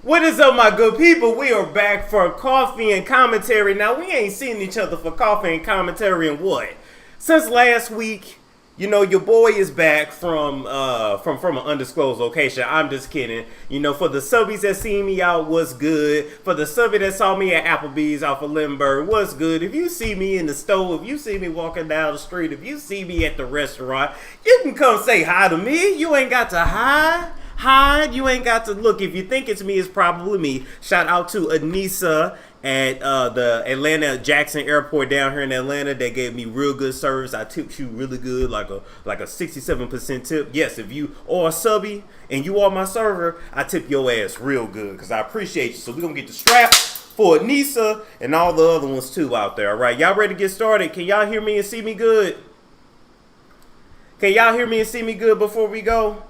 What is up, my good people? We are back for coffee and commentary. Now, we ain't seen each other for coffee and commentary in what? Since last week. You know, your boy is back from an undisclosed location. I'm just kidding. You know, for the subbies that see me out, what's good? For the subby that saw me at Applebee's off of Lindbergh, what's good? If you see me in the store, if you see me walking down the street, if you see me at the restaurant, you can come say hi to me. You ain't got to hide. You ain't got to look. If you think it's me, it's probably me. Shout out to Anissa at the Atlanta Jackson Airport down here in Atlanta. They gave me real good service. I tipped you really good, like a 67% tip. Yes, if you are a subby and you are my server, I tip your ass real good because I appreciate you. So we're gonna get the strap for Anissa and all the other ones too out there. All right, y'all ready to get started? Can y'all hear me and see me good? Can y'all hear me and see me good before we go?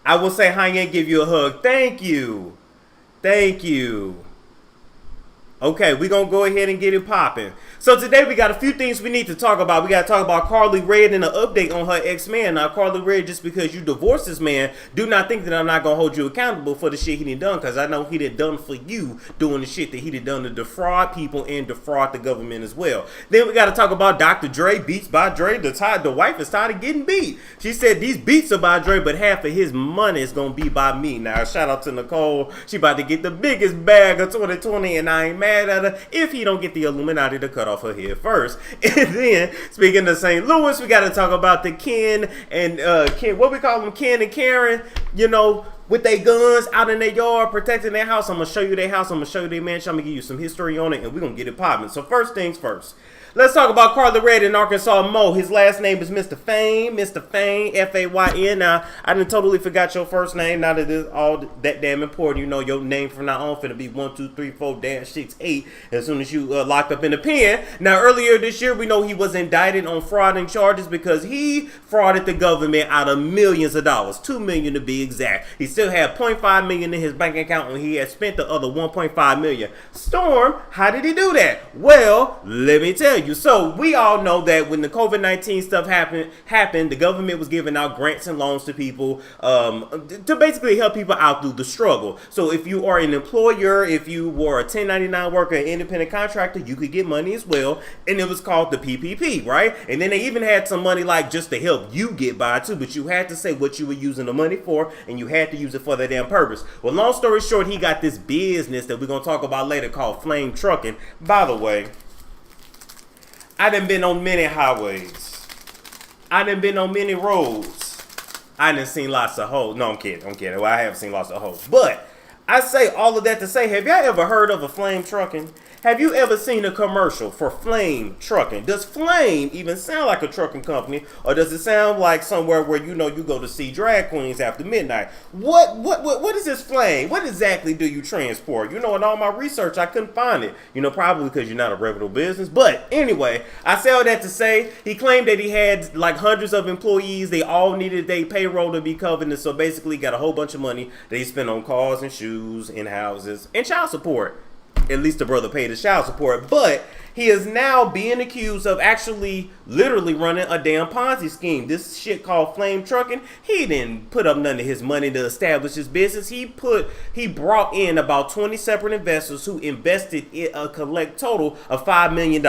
I will say hi and give you a hug. Thank you. Thank you. Okay, we're going to go ahead and get it popping. So today we got a few things we need to talk about. We got to talk about Karlie Redd and an update on her ex-man. Now, Karlie Redd, just because you divorced this man, do not think that I'm not going to hold you accountable for the shit he done, because I know he done for you doing the shit that he done to defraud people and defraud the government as well. Then we got to talk about Dr. Dre, beats by Dre. The wife is tired of getting beat. She said these beats are by Dre, but half of his money is going to be by me. Now, shout out to Nicole. She about to get the biggest bag of 2020, and I ain't mad at her if he don't get the Illuminati to cut off her head first. And then, speaking of St. Louis, we got to talk about the Ken and what we call them, Ken and Karen, you know, with their guns out in their yard, protecting their house. I'm going to show you their house. I'm going to show you their mansion. I'm going to give you some history on it, and we're going to get it popping. So first things first. Let's talk about Karlie Redd in Arkansas Mo. His last name is Mr. Fame. Mr. Fame, F-A-Y-N. Now, I done totally forgot your first name. Now that it's all that damn important, you know your name from now on finna be 1, 2, 3, 4-6, 8 as soon as you locked up in the pen. Now, earlier this year, we know he was indicted on frauding charges because he frauded the government out of millions of dollars. $2 million to be exact. He still had $0.5 million in his bank account when he had spent the other $1.5 million. Storm, how did he do that? Well, let me tell you. So we all know that when the COVID-19 stuff happened, the government was giving out grants and loans to people to basically help people out through the struggle. So if you are an employer, if you were a 1099 worker, an independent contractor, you could get money as well. And it was called the PPP, right? And then they even had some money like just to help you get by too, but you had to say what you were using the money for, and you had to use it for that damn purpose. Well, long story short, he got this business that we're going to talk about later called Flame Trucking. By the way, I done been on many highways. I done been on many roads. I done seen lots of hoes. No, I'm kidding. Well, I have seen lots of hoes. But I say all of that to say, have y'all ever heard of a flame trucking? Have you ever seen a commercial for Flame Trucking? Does Flame even sound like a trucking company, or does it sound like somewhere where you know you go to see drag queens after midnight? What is this Flame? What exactly do you transport? You know, in all my research, I couldn't find it. You know, probably because you're not a reputable business. But anyway, I say all that to say he claimed that he had like hundreds of employees. They all needed their payroll to be covered, and so basically got a whole bunch of money that he spent on cars and shoes and houses and child support. At least the brother paid his child support, but he is now being accused of actually literally running a damn Ponzi scheme. This shit called Flame Trucking. He didn't put up none of his money to establish his business. He brought in about 20 separate investors who invested in a collect total of $5 million.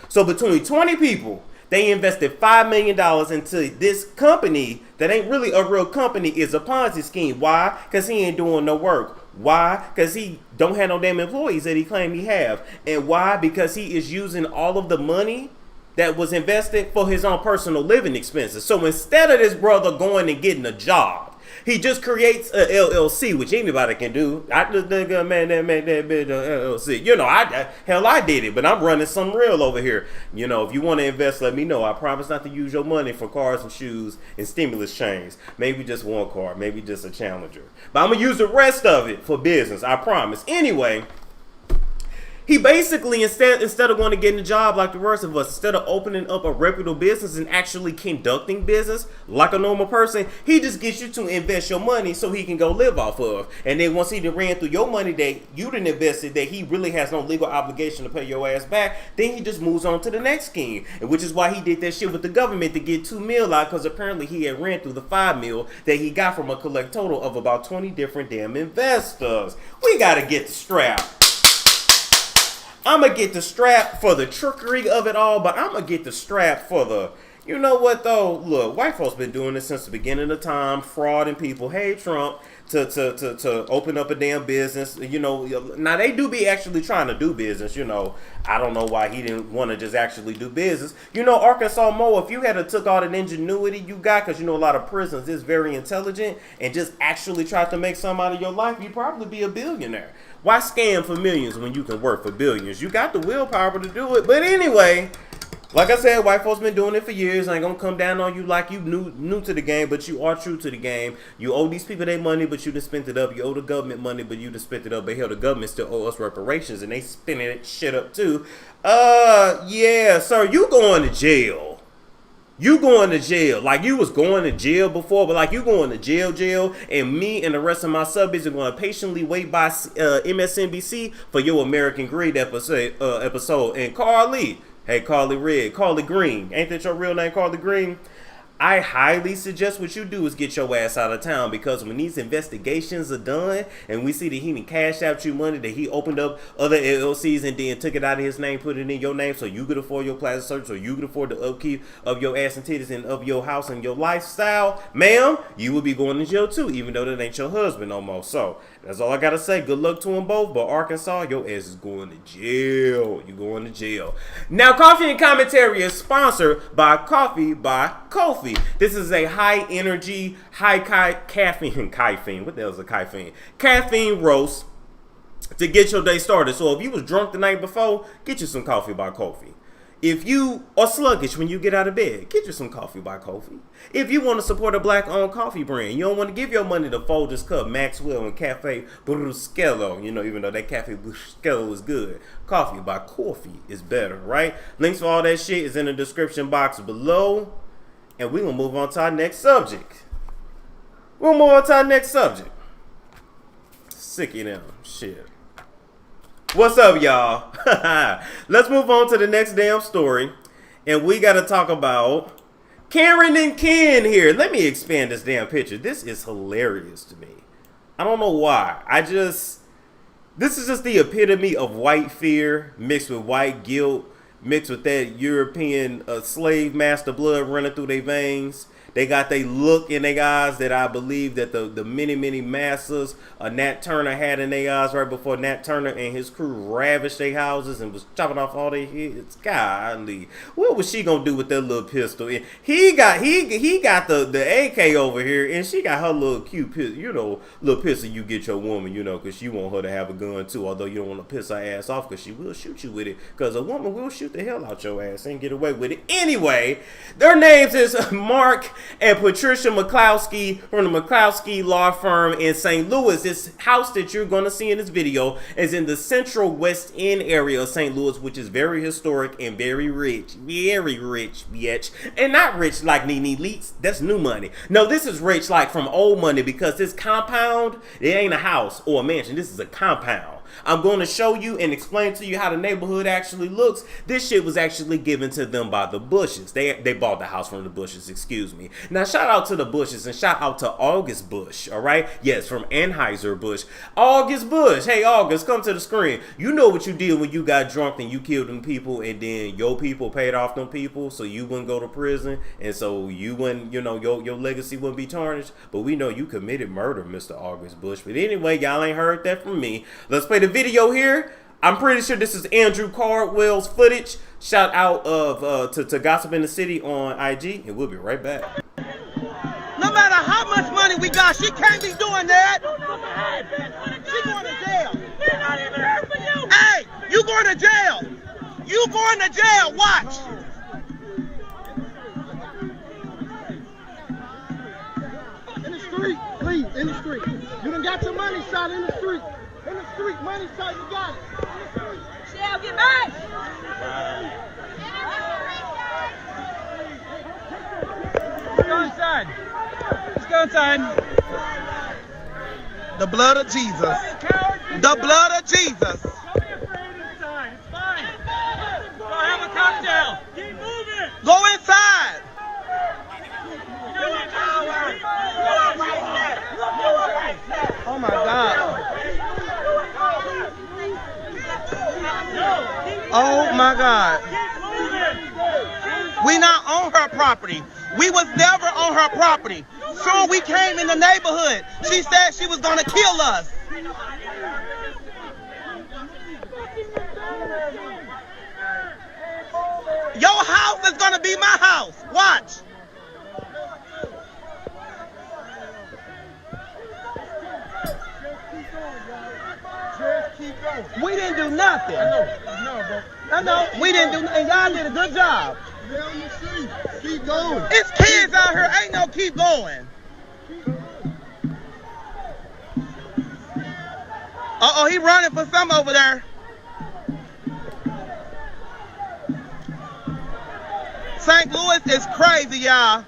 So between 20 people, they invested $5 million into this company that ain't really a real company, is a Ponzi scheme. Why? Because he ain't doing no work. Why? Because he don't have no damn employees that he claimed he have. And why? Because he is using all of the money that was invested for his own personal living expenses. So instead of this brother going and getting a job, he just creates a LLC, which anybody can do. I just think man that made that bitch a LLC. You know, I did it, but I'm running some real over here. You know, if you want to invest, let me know. I promise not to use your money for cars and shoes and stimulus chains. Maybe just one car, maybe just a Challenger. But I'm gonna use the rest of it for business. I promise. Anyway, He basically, instead of going to getting a job like the rest of us, instead of opening up a reputable business and actually conducting business like a normal person, he just gets you to invest your money so he can go live off of. And then once he done ran through your money that you didn't invest in, that he really has no legal obligation to pay your ass back, then he just moves on to the next scheme. And which is why he did that shit with the government to get $2 million out, because apparently he had ran through the $5 million that he got from a collect total of about 20 different damn investors. We gotta get the strap. I'm going to get the strap for the trickery of it all, but I'm going to get the strap for the, you know what though? Look, white folks been doing this since the beginning of time, frauding people. Hey, Trump, to open up a damn business. You know, now they do be actually trying to do business, you know. I don't know why he didn't want to just actually do business. You know, Arkansas Mo, if you had took all that ingenuity you got, because you know a lot of prisons is very intelligent, and just actually tried to make something out of your life, you'd probably be a billionaire. Why scam for millions when you can work for billions? You got the willpower to do it. But anyway, like I said, white folks been doing it for years. I ain't gonna come down on you like you new to the game, but you are true to the game. You owe these people their money, but you done spent it up. You owe the government money, but you done spent it up. But hell, the government still owe us reparations, and they spending that shit up too. Yeah, sir, you going to jail. You going to jail. Like you was going to jail before, but like you going to jail, and me and the rest of my subbies are going to patiently wait by MSNBC for your American Greed episode. And Carly, hey, Carly Red, Carly Green, ain't that your real name, Carly Green? I highly suggest what you do is get your ass out of town, because when these investigations are done and we see that he cashed out you money, that he opened up other LLCs and then took it out of his name, put it in your name so you could afford your plastic surgery, so you could afford the upkeep of your ass and titties and of your house and your lifestyle, ma'am, you will be going to jail too, even though that ain't your husband no more. So that's all I gotta say. Good luck to them both. But Arkansas, your ass is going to jail. You going to jail. Now, Coffee and Commentary is sponsored by Coffee by Kofi. This is a high energy, high caffeine. What the hell is a caffeine? Caffeine roast to get your day started. So if you was drunk the night before, get you some Coffee by Kofi. If you are sluggish when you get out of bed, get you some Coffee by Kofi. If you want to support a black-owned coffee brand, you don't want to give your money to Folgers Cup, Maxwell, and Cafe Brusquelo, you know, even though that Cafe Brusquelo is good, Coffee by Kofi is better, right? Links for all that shit is in the description box below. And we're going to move on to our next subject. Sick of them. Shit. What's up, y'all? Let's move on to the next damn story. And we got to talk about Karen and Ken here. Let me expand this damn picture. This is hilarious to me. I don't know why. This is just the epitome of white fear mixed with white guilt, mixed with that European slave master blood running through their veins. They got they look in their eyes that I believe that the many masters Nat Turner had in their eyes right before Nat Turner and his crew ravaged their houses and was chopping off all their heads. Golly, what was she gonna do with that little pistol? And he got the AK over here, and she got her little cute pistol, you know, little pistol you get your woman, you know, because you want her to have a gun too. Although you don't want to piss her ass off, because she will shoot you with it. Because a woman will shoot the hell out your ass and get away with it. Anyway, their names is Mark and Patricia McCloskey from the McCloskey Law Firm in St. Louis. This house that you're going to see in this video is in the central West End area of St. Louis, which is very historic and very rich, bitch. And not rich like Nene Leaks. That's new money. No, this is rich like from old money, because this compound, it ain't a house or a mansion. This is a compound. I'm going to show you and explain to you how the neighborhood actually looks. This shit was actually given to them by the Bushes. They bought the house from the Bushes, excuse me. Now, shout out to the Bushes and shout out to August Bush, all right? Yes, from Anheuser-Busch. August Bush. Hey, August, come to the screen. You know what you did when you got drunk and you killed them people, and then your people paid off them people so you wouldn't go to prison, and so you wouldn't, you know, your legacy wouldn't be tarnished. But we know you committed murder, Mr. August Bush. But anyway, y'all ain't heard that from me. Let's play the video here. I'm pretty sure this is Andrew Cardwell's footage. Shout out to Gossip in the City on IG, and we'll be right back. No matter how much money we got, she can't be doing that. She going to jail. We're not even here for you. Hey, you going to jail. You going to jail. Watch. In the street, please, in the street. You done got your money shot in the street. In the street, money shot, you got it. In the street. Shell, get back! Let's go inside. Let's go inside. The blood of Jesus. The blood of Jesus. It's fine. Go have a cocktail. Keep moving. Go inside. Oh my God. Oh my God. We not on her property. We was never on her property. Soon we came in the neighborhood. She said she was gonna kill us. Your house is gonna be my house. Watch. We didn't do nothing. I know. We didn't do nothing. Y'all did a good job. Keep going. It's kids out here. Ain't no keep going. Uh-oh, he running for some over there. St. Louis is crazy, y'all.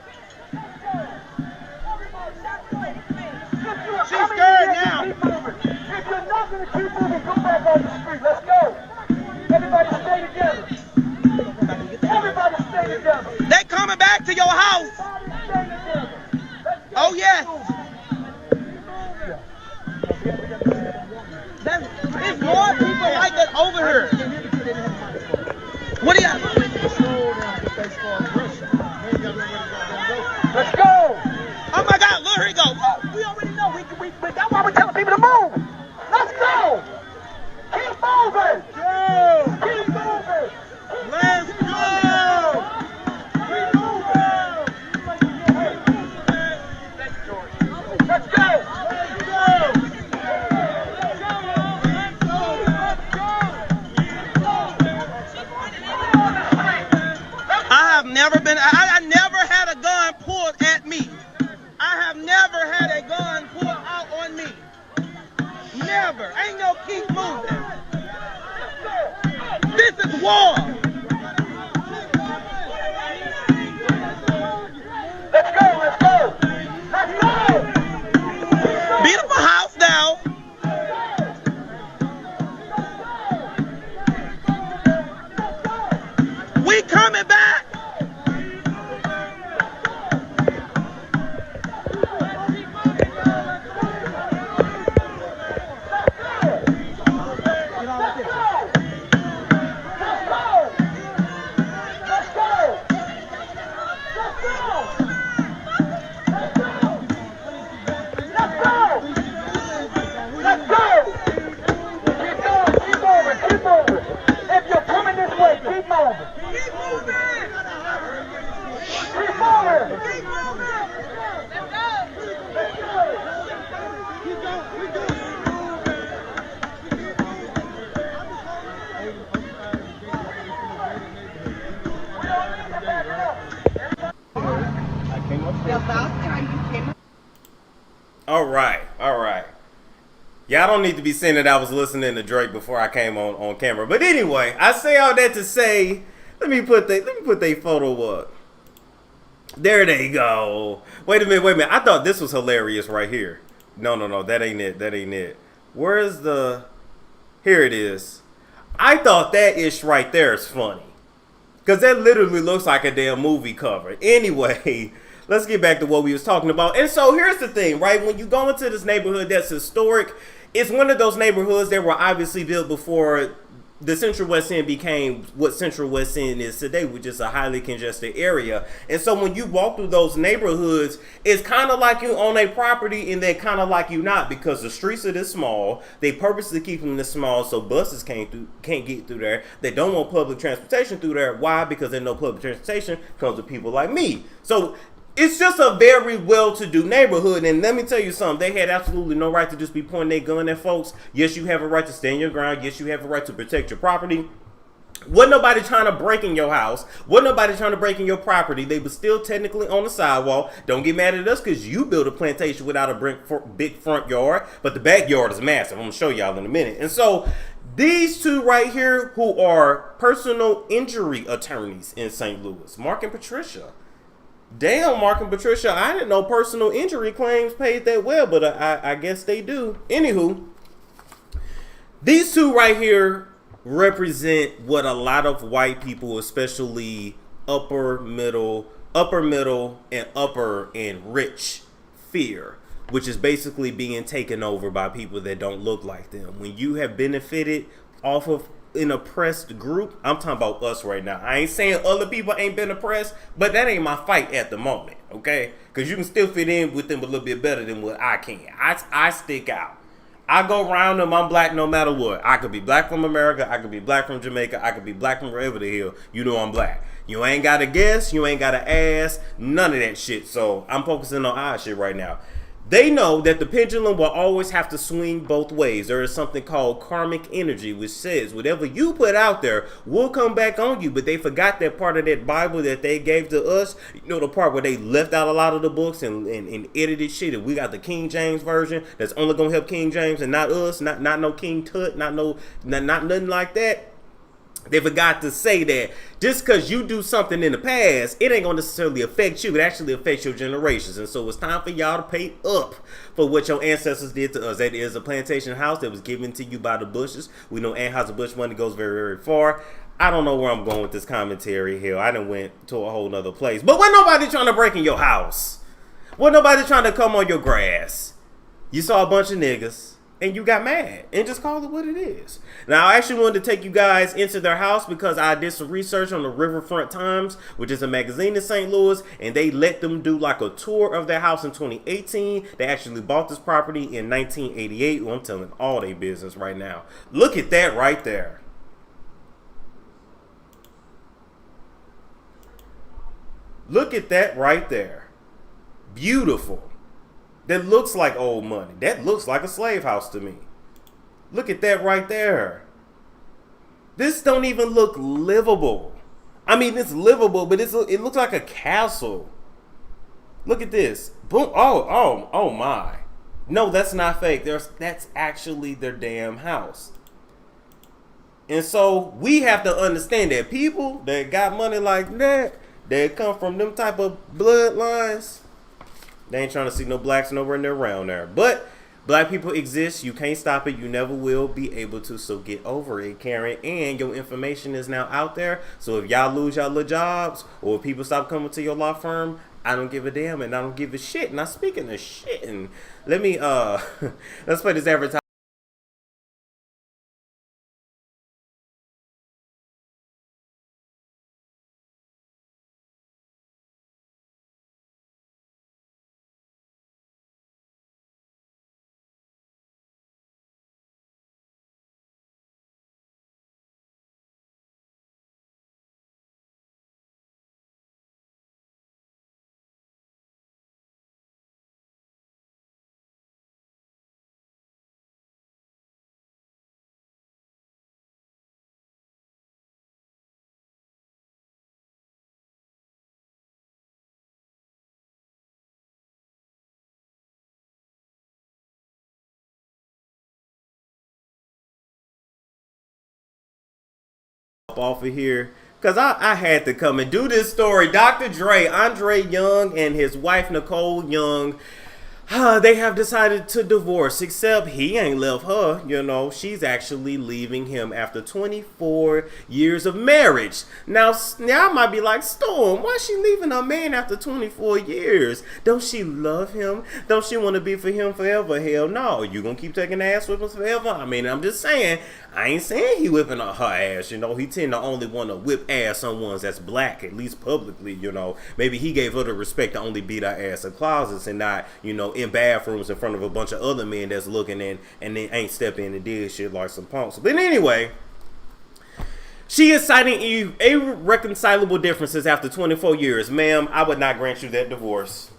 She's scared now. If you're not going to keep moving, go back on the street. Let's go. Everybody stay together. Everybody stay together. They coming back to your house. Oh, yes. There's more people like that over here. What do you... Let's go. Oh, my God. Look, here he go. We already know. That's why we're telling people to move. Let's go. Keep moving. Keep moving. Let's go. Keep moving. Let's go. I never had a gun pulled at me. I have never had a gun pulled out on me. Never. Ain't no keep moving. This is war. Let's go. Let's go. Let's go. Beautiful house now. We coming back. All right. Y'all don't need to be saying that I was listening to Drake before I came on camera. But anyway, I say all that to say, let me put they photo up. There they go. Wait a minute. I thought this was hilarious right here. No, that ain't it. Where's the... Here it is. I thought that ish right there is funny. Because that literally looks like a damn movie cover. Anyway, let's get back to what we was talking about. And so here's the thing, right? When you go into this neighborhood that's historic, it's one of those neighborhoods that were obviously built before the Central West End became what Central West End is today, which is a highly congested area. And so when you walk through those neighborhoods, it's kind of like you own a property and then kind of like you not, because the streets are this small. They purposely keep them this small so buses can't get through there. They don't want public transportation through there. Why? Because there's no public transportation comes with people like me. So it's just a very well-to-do neighborhood, and let me tell you something. They had absolutely no right to just be pointing their gun at folks. Yes, you have a right to stand your ground. Yes, you have a right to protect your property. Wasn't nobody trying to break in your house. Wasn't nobody trying to break in your property. They were still technically on the sidewalk. Don't get mad at us because you built a plantation without a big front yard. But the backyard is massive. I'm going to show y'all in a minute. And so these two right here who are personal injury attorneys in St. Louis, Mark and Patricia. Damn, Mark and Patricia, I didn't know personal injury claims paid that well, but I guess they do. Anywho, these two right here represent what a lot of white people, especially upper middle, and rich fear, which is basically being taken over by people that don't look like them. When you have benefited off of an oppressed group, I'm talking about us right now. I ain't saying other people ain't been oppressed, but that ain't my fight at the moment, okay? Because you can still fit in with them a little bit better than what I can. I stick out. I go around them, I'm black no matter what. I could be black from America, I could be black from Jamaica, I could be black from wherever the hell, you know I'm black. You ain't gotta guess, you ain't gotta ask, none of that shit. So I'm focusing on our shit right now. They know that the pendulum will always have to swing both ways. There is something called karmic energy, which says whatever you put out there will come back on you. But they forgot that part of that Bible that they gave to us. You know, the part where they left out a lot of the books and edited shit. And we got the King James version that's only gonna help King James and not us, not no King Tut, not nothing like that. They forgot to say that just because you do something in the past, it ain't going to necessarily affect you. It actually affects your generations. And so it's time for y'all to pay up for what your ancestors did to us. That is a plantation house that was given to you by the Bushes. We know Anheuser-Busch money goes very, very far. I don't know where I'm going with this commentary here. I done went to a whole nother place. But wasn't nobody trying to break in your house. Wasn't nobody trying to come on your grass. You saw a bunch of niggas. And you got mad and just called it what it is. Now, I actually wanted to take you guys into their house because I did some research on the Riverfront Times, which is a magazine in St. Louis, and they let them do like a tour of their house in 2018. They actually bought this property in 1988. Well, I'm telling all their business right now. Look at that right there. Look at that right there. Beautiful. That looks like old money. That looks like a slave house to me. Look at that right there. This don't even look livable. I mean, it's livable, but it looks like a castle. Look at this. Boom. Oh my. No, that's not fake. That's actually their damn house. And so we have to understand that people that got money like that come from them type of bloodlines, they ain't trying to see no blacks nowhere near around there. But black people exist. You can't stop it. You never will be able to. So get over it, Karen. And your information is now out there. So if y'all lose y'all little jobs or if people stop coming to your law firm, I don't give a damn and I don't give a shit. Now speaking of shit, and let me let's play this advertisement. Off of here because I had to come and do this story. Dr. Dre, Andre Young, and his wife Nicole Young, they have decided to divorce, except he ain't left her. You know, she's actually leaving him after 24 years of marriage. Now I might be like, Storm, why is she leaving her man after 24 years? Don't she love him? Don't she want to be for him forever? Hell no. You gonna keep taking ass whippings forever? I mean, I'm just saying, I ain't saying he whipping her ass, you know. He tend to only want to whip ass on ones that's black, at least publicly, you know. Maybe he gave her the respect to only beat her ass in closets and not, you know, in bathrooms in front of a bunch of other men that's looking in and they ain't stepping in and did shit like some punks. But anyway, she is citing irreconcilable differences after 24 years. Ma'am, I would not grant you that divorce.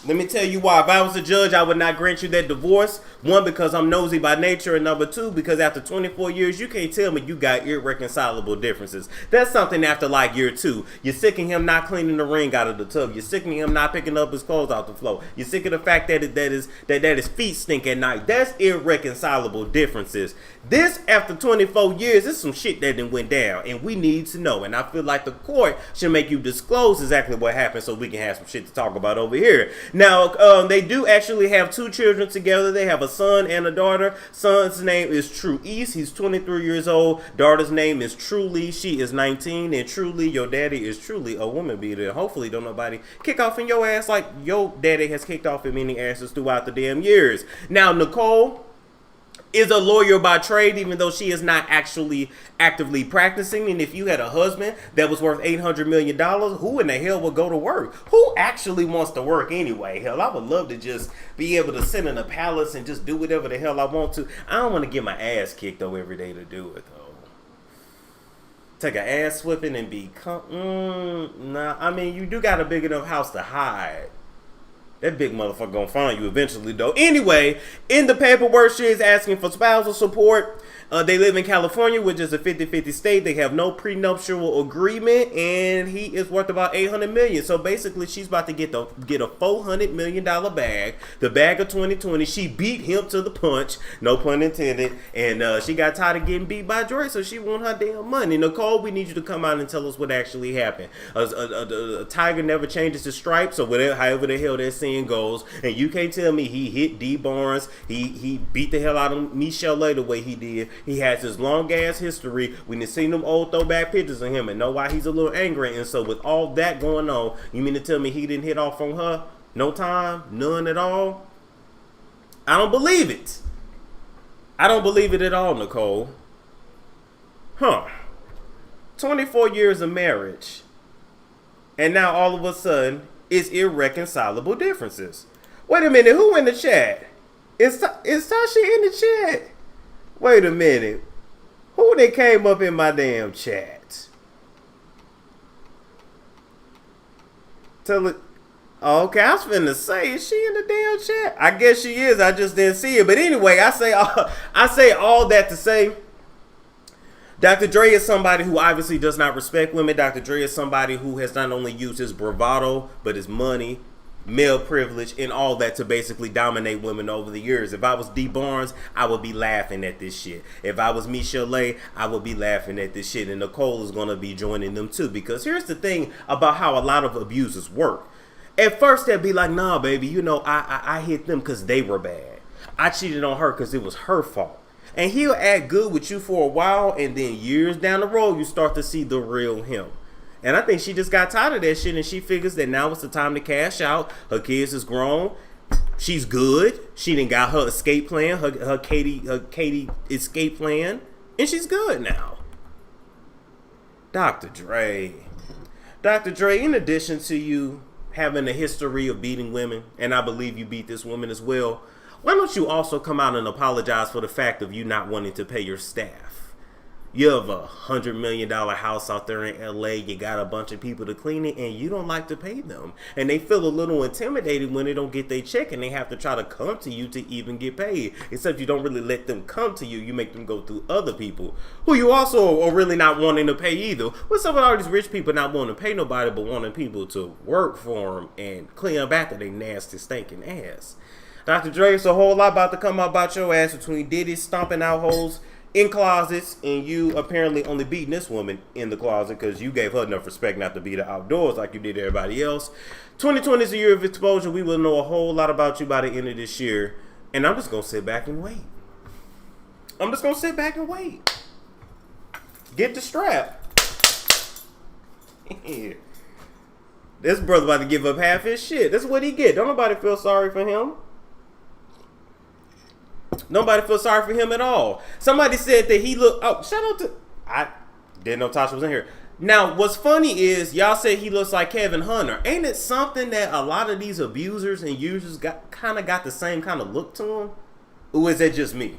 Let me tell you why. If I was a judge, I would not grant you that divorce. One, because I'm nosy by nature. And number two, because after 24 years, you can't tell me you got irreconcilable differences. That's something after like year 2. You're sick of him not cleaning the ring out of the tub. You're sick of him not picking up his clothes off the floor. You're sick of the fact that his feet stink at night. That's irreconcilable differences. This, after 24 years, is some shit that done went down. And we need to know. And I feel like the court should make you disclose exactly what happened so we can have some shit to talk about over here. Now, they do actually have 2 children together. They have a son and a daughter. Son's name is True East. He's 23 years old. Daughter's name is Truly. She is 19. And Truly, your daddy is truly a woman beater. Hopefully, don't nobody kick off in your ass like your daddy has kicked off in many asses throughout the damn years. Now, Nicole is a lawyer by trade, even though she is not actually actively practicing. And if you had a husband that was worth $800 million, who in the hell would go to work? Who actually wants to work anyway? Hell, I would love to just be able to sit in a palace and just do whatever the hell I want to. I don't want to get my ass kicked, though, every day to do it, though. Take an ass whipping and be... Nah, I mean, you do got a big enough house to hide. That big motherfucker gonna find you eventually, though. Anyway, in the paperwork, she is asking for spousal support. They live in California, which is a 50-50 state. They have no prenuptial agreement, and he is worth about $800 million. So basically, she's about to get a $400 million bag, the bag of 2020. She beat him to the punch, no pun intended, and she got tired of getting beat by Dre, so she want her damn money. Nicole, we need you to come out and tell us what actually happened. A tiger never changes his stripes, or whatever, however the hell that saying goes, and you can't tell me he hit D. Barnes, he beat the hell out of Michelle the way he did. He has his long ass history. We done seen them old throwback pictures of him and know why he's a little angry. And so with all that going on, you mean to tell me he didn't hit off on her? No time? None at all? I don't believe it. I don't believe it at all, Nicole. 24 years of marriage. And now all of a sudden, it's irreconcilable differences. Wait a minute, who in the chat? Is Tasha in the chat? Wait a minute. Who that came up in my damn chat? Tell it. Okay, I was finna say, is she in the damn chat? I guess she is. I just didn't see it. But anyway, I say all that to say, Dr. Dre is somebody who obviously does not respect women. Dr. Dre is somebody who has not only used his bravado, but his money, male privilege, and all that to basically dominate women over the years. If I was D. Barnes, I would be laughing at this shit. If I was Michelle, I would be laughing at this shit. And Nicole is going to be joining them too. Because here's the thing about how a lot of abusers work. At first, they'd be like, nah, baby, you know, I hit them because they were bad. I cheated on her because it was her fault. And he'll act good with you for a while, and then years down the road, you start to see the real him. And I think she just got tired of that shit, and she figures that now it's the time to cash out. Her kids is grown. She's good. She done got her escape plan, her Katie escape plan, and she's good now. Dr. Dre, in addition to you having a history of beating women, and I believe you beat this woman as well, why don't you also come out and apologize for the fact of you not wanting to pay your staff? You have a $100 million house out there in LA. You got a bunch of people to clean it, and you don't like to pay them. And they feel a little intimidated when they don't get their check, and they have to try to come to you to even get paid. Except you don't really let them come to you. You make them go through other people who you also are really not wanting to pay either. What's up with all these rich people not wanting to pay nobody, but wanting people to work for them and clean up after they nasty, stinking ass? Dr. Dre, it's a whole lot about to come out about your ass between Diddy stomping out holes in closets and you apparently only beating this woman in the closet because you gave her enough respect not to beat her outdoors like you did everybody else. 2020 is a year of exposure. We will know a whole lot about you by the end of this year. And I'm just going to sit back and wait. Get the strap. This brother about to give up half his shit. That's what he get. Don't nobody feel sorry for him. Nobody feels sorry for him at all. Somebody said that he looked... Oh, shout out to... I didn't know Tasha was in here. Now, what's funny is y'all say he looks like Kevin Hunter. Ain't it something that a lot of these abusers and users got the same kind of look to them? Or is that just me?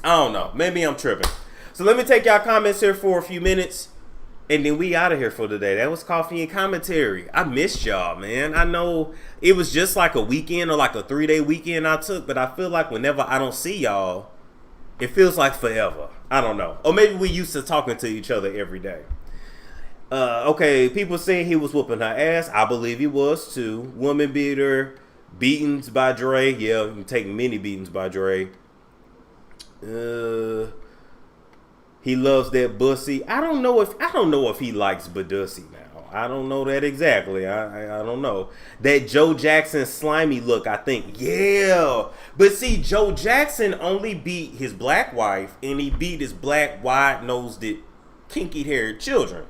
I don't know. Maybe I'm tripping. So let me take y'all comments here for a few minutes. And then we out of here for today. That was Coffee and Commentary. I missed y'all, man. I know it was just like a weekend or like a 3-day weekend I took, but I feel like whenever I don't see y'all, it feels like forever. I don't know. Or maybe we used to talking to each other every day. Okay, people saying he was whooping her ass. I believe he was too. Woman beater, beatings by Dre. Yeah, you can take many beatings by Dre. He loves that bussy. I don't know if he likes Badussy now. I don't know that exactly. I don't know. That Joe Jackson slimy look, I think. Yeah. But see, Joe Jackson only beat his black wife, and he beat his black, wide-nosed, kinky-haired children.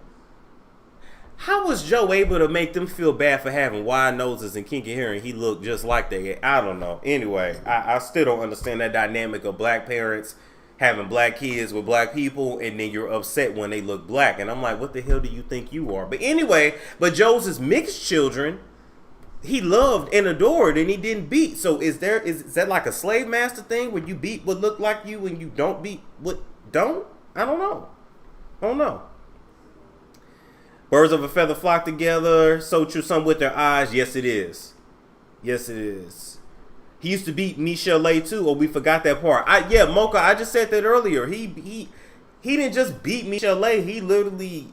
How was Joe able to make them feel bad for having wide noses and kinky hair and he looked just like that? I don't know. Anyway, I still don't understand that dynamic of black parents having black kids with black people, and then you're upset when they look black. And I'm like, what the hell do you think you are? But anyway, but Joe's is mixed children. He loved and adored, and he didn't beat. So is that like a slave master thing where you beat what look like you and you don't beat what don't? I don't know. Birds of a feather flock together. So true, some with their eyes. Yes, it is. Yes, it is. He used to beat Michelle too, or we forgot that part. Yeah, Mocha, I just said that earlier. He didn't just beat Michelle. He literally,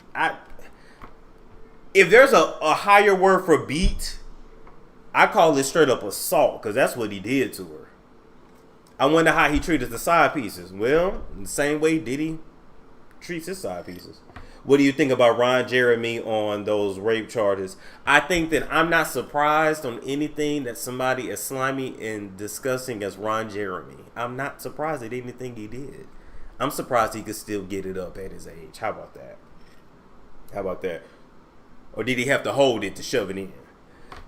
if there's a higher word for beat, I call it straight up assault, because that's what he did to her. I wonder how he treated the side pieces. Well, in the same way Diddy treats his side pieces. What do you think about Ron Jeremy on those rape charges? I think that I'm not surprised on anything that somebody as slimy and disgusting as Ron Jeremy. I'm not surprised at anything he did. I'm surprised he could still get it up at his age. How about that? Or did he have to hold it to shove it in?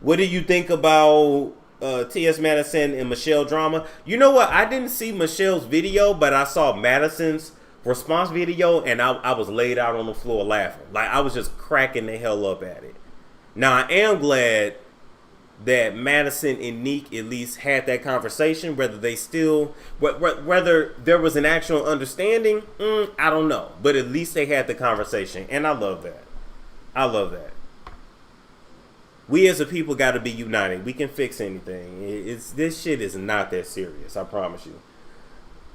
What do you think about T.S. Madison and Michelle drama? You know what? I didn't see Michelle's video, but I saw Madison's response video, and I was laid out on the floor laughing. Like, I was just cracking the hell up at it. Now, I am glad that Madison and Neek at least had that conversation. Whether there was an actual understanding, I don't know. But at least they had the conversation, and I love that. We as a people got to be united. We can fix anything. This shit is not that serious, I promise you.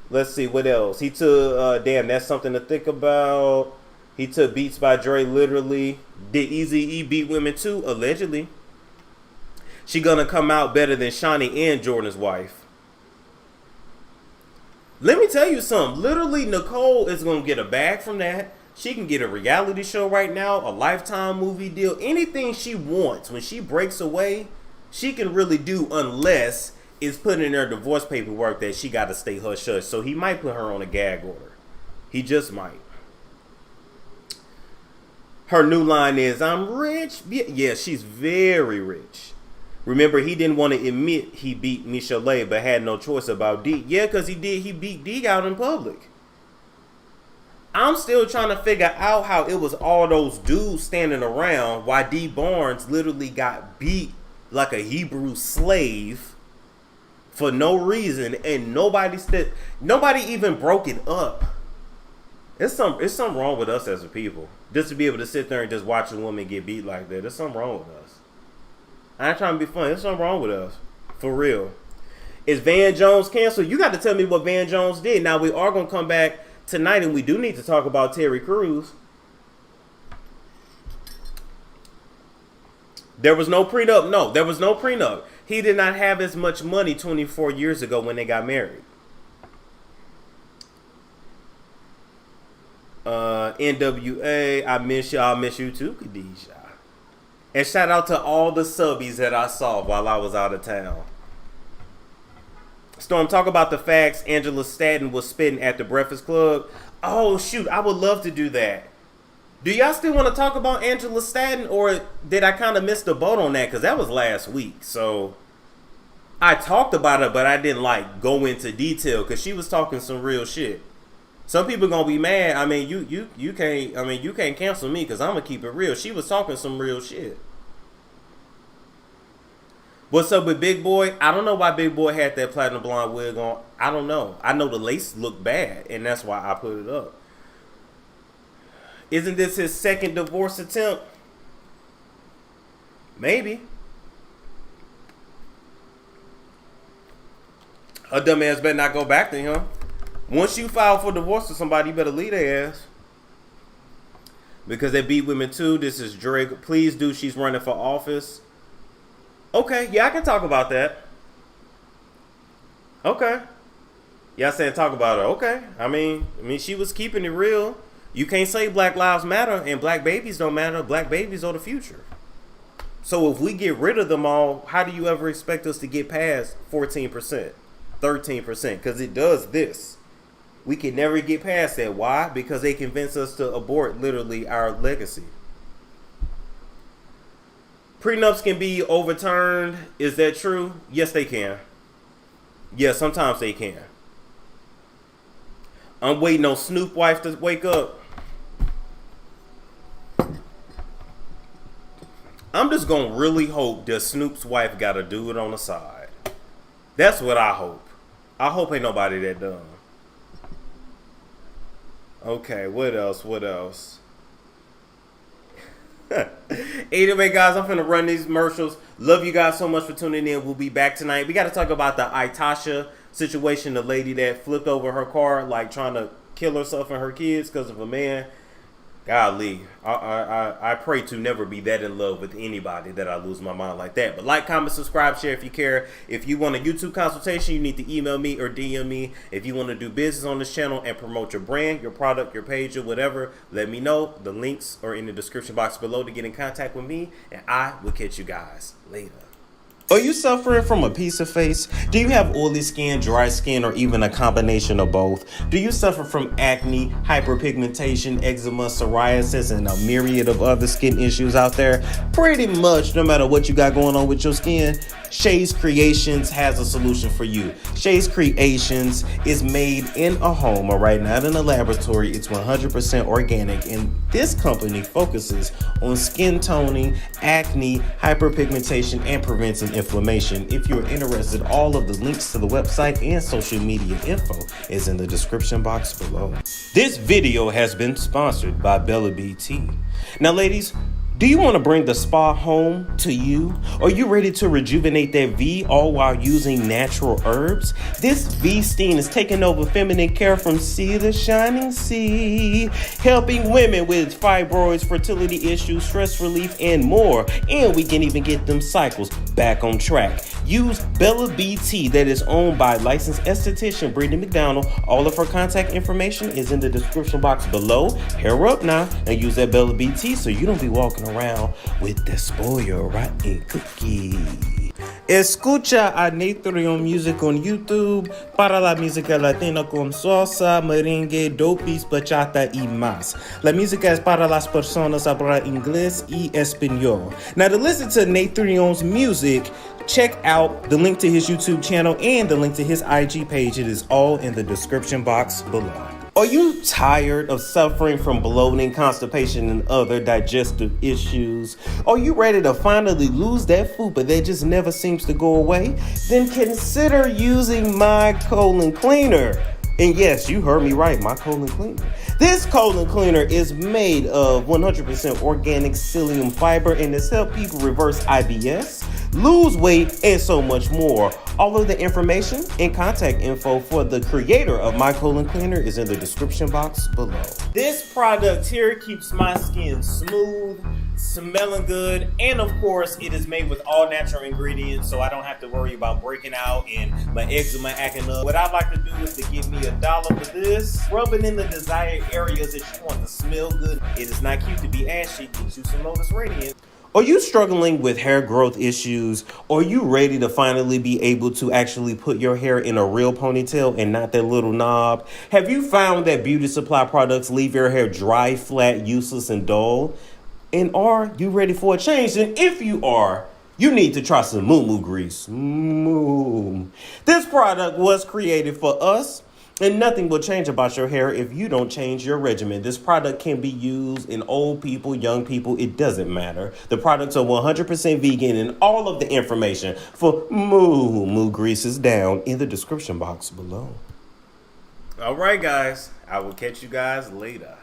Let's see, what else? He took, damn, that's something to think about. He took Beats by Dre literally. Did Eazy-E beat women too? Allegedly. She gonna come out better than Shawnee and Jordan's wife. Let me tell you something. Literally, Nicole is gonna get a bag from that. She can get a reality show right now, a Lifetime movie deal. Anything she wants. When she breaks away, she can really do, unless is putting in her divorce paperwork that she got to stay hush-hush. So he might put her on a gag order. He just might. Her new line is, I'm rich. Yeah, she's very rich. Remember, he didn't want to admit he beat Michelle, but had no choice about D. Yeah, because he did. He beat D out in public. I'm still trying to figure out how it was all those dudes standing around while D Barnes literally got beat like a Hebrew slave for no reason, and nobody even broke it up. It's something wrong with us as a people. Just to be able to sit there and just watch a woman get beat like that. There's something wrong with us. I ain't trying to be funny. There's something wrong with us. For real. Is Van Jones canceled? You got to tell me what Van Jones did. Now, we are going to come back tonight, and we do need to talk about Terry Crews. There was no prenup. No, there was no prenup. He did not have as much money 24 years ago when they got married. NWA, I miss you. I miss you too, Khadijah. And shout out to all the subbies that I saw while I was out of town. Storm, talk about the facts. Angela Stanton was spitting at the Breakfast Club. Oh, shoot. I would love to do that. Do y'all still want to talk about Angela Stanton, or did I kind of miss the boat on that? Because that was last week. So I talked about it, but I didn't like go into detail because she was talking some real shit. Some people gonna be mad. I mean, you can't. I mean, you can't cancel me because I'm gonna keep it real. She was talking some real shit. What's up with Big Boy? I don't know why Big Boy had that platinum blonde wig on. I don't know. I know the lace looked bad, and that's why I put it up. Isn't this his second divorce attempt? Maybe. Her dumb ass better not go back to him. Once you file for divorce with somebody, you better leave their ass. Because they beat women too. This is Drake. Please do. She's running for office. Okay. Yeah, I can talk about that. Okay. Y'all saying talk about her. Okay. I mean, she was keeping it real. You can't say Black Lives Matter and black babies don't matter. Black babies are the future. So if we get rid of them all, how do you ever expect us to get past 14%, 13%? Because it does this. We can never get past that. Why? Because they convince us to abort literally our legacy. Prenups can be overturned. Is that true? Yes, they can. Yeah, sometimes they can. I'm waiting on Snoop wife to wake up. I'm just going to really hope that Snoop's wife got to do it on the side. That's what I hope. I hope ain't nobody that dumb. Okay, what else? Anyway, guys, I'm finna run these commercials. Love you guys so much for tuning in. We'll be back tonight. We got to talk about the Itasha situation, the lady that flipped over her car, like trying to kill herself and her kids because of a man. Golly, I pray to never be that in love with anybody that I lose my mind like that. But like, comment, subscribe, share if you care. If you want a YouTube consultation, you need to email me or DM me. If you want to do business on this channel and promote your brand, your product, your page, or whatever, let me know. The links are in the description box below to get in contact with me, and I will catch you guys later. Are you suffering from a piece of face? Do you have oily skin, dry skin, or even a combination of both? Do you suffer from acne, hyperpigmentation, eczema, psoriasis, and a myriad of other skin issues out there? Pretty much, no matter what you got going on with your skin, Shay's Creations has a solution for you. Shay's Creations is made in a home, all right, not in a laboratory. It's 100% organic, and this company focuses on skin toning, acne, hyperpigmentation, and preventing inflammation. If you're interested, all of the links to the website and social media info is in the description box below. This video has been sponsored by Bella BT. Now, ladies, do you want to bring the spa home to you? Are you ready to rejuvenate that V all while using natural herbs? This V Steam is taking over feminine care from sea to shining sea, helping women with fibroids, fertility issues, stress relief, and more. And we can even get them cycles back on track. Use Bella BT, that is owned by licensed esthetician Brittany McDonald. All of her contact information is in the description box below. Hair her up now and use that Bella BT so you don't be walking around with the spoil rotten cookie. Escucha a Nitrium Music on YouTube para la música latina con salsa, merengue, dopis, bachata y más. La música es para las personas hablar inglés y español. Now, to listen to Nitrium's music, check out the link to his YouTube channel and the link to his IG page. It is all in the description box below. Are you tired of suffering from bloating, constipation, and other digestive issues? Are you ready to finally lose that F.U.P.A that just never seems to go away? Then consider using my colon cleaner. And yes, you heard me right, my colon cleaner. This colon cleaner is made of 100% organic psyllium fiber and has helped people reverse IBS, lose weight, and so much more. All of the information and contact info for the creator of my colon cleaner is in the description box below. This product here keeps my skin smooth, smelling good, and of course it is made with all natural ingredients, so I don't have to worry about breaking out and my eczema acting up. What I'd like to do is to give me $1 for this. Rub it in the desired areas that you want to smell good. It is not cute to be ashy. Get you some Lotus Radiant. Are you struggling with hair growth issues? Are you ready to finally be able to actually put your hair in a real ponytail and not that little knob? Have you found that beauty supply products leave your hair dry, flat, useless, and dull? And are you ready for a change? And if you are, you need to try some moomoogrease. This product was created for us, and nothing will change about your hair if you don't change your regimen. This product can be used in old people, young people, it doesn't matter. The products are 100% vegan, and all of the information for moomoogrease is down in the description box below. All right, guys, I will catch you guys later.